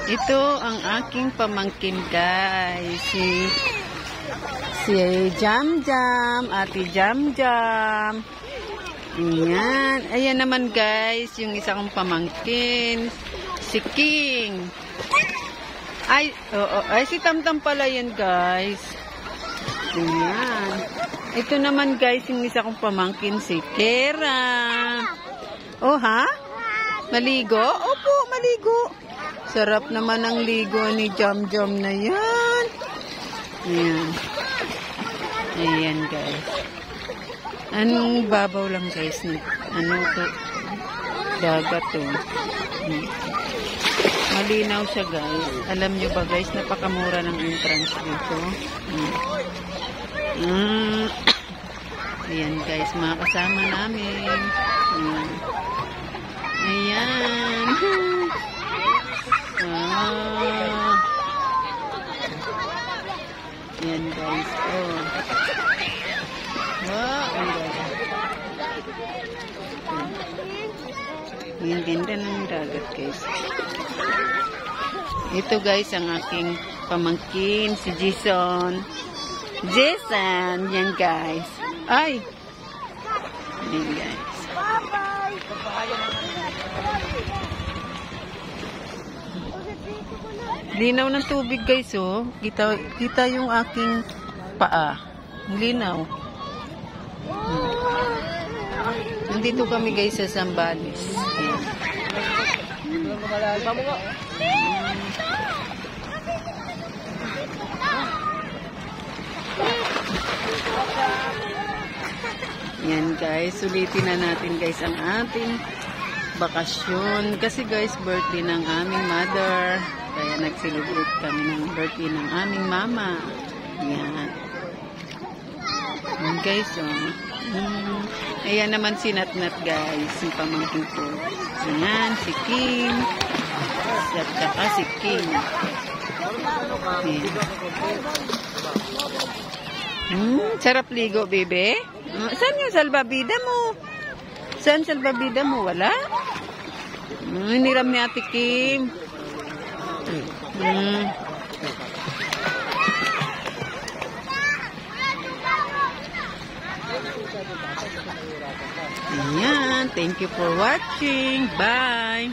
Ito ang aking pamangkin, guys. Si Jam Jam, Ate Jam Jam. Ayan. Ayan naman, guys, yung isa kong pamangkin. Si King. Ay, si Tamtam pala yan, guys. Ayan. Ito naman, guys, yung isa kong pamangkin, si Kera. Oh, ha? Maligo? Opo, maligo. Sarap naman ang ligo ni Jam Jam na yan. Ayan. Ayan, guys. Anong babaw lang, guys. Ano to? Dagat to. Malinaw siya, guys. Alam nyo ba, guys, napakamura ng entrance dito. Ayan, guys, mga kasama namin. Ayan. Ayan, guys. Oh. Wow, ang ganda. Ayan, ganda ng dagat, guys. Ito, guys, ang aking pamangkin, si Jason. Jason, yan, guys. Ay! Ayan, guys. Linaw ng tubig, guys, oh. Kita yung aking paa. Linaw. Nandito kami, guys, sa Zambales. Yan, guys, sulitin na natin, guys, ang ating bakasyon. Kasi, guys, birthday ng aming mother. Kaya nag-celebrate kami ng birthday ng aming mama. Yan. Yan, guys, oh. Ayan naman si Natnat, guys, yung pamangkin ko. Ayan, si Kim. At saka si Kim. Sarap ligo, bebe. Saan yung salbabida mo? Saan salbabida mo? Wala? Hiniram ni Ate Kim. Ayan. Thank you for watching. Bye.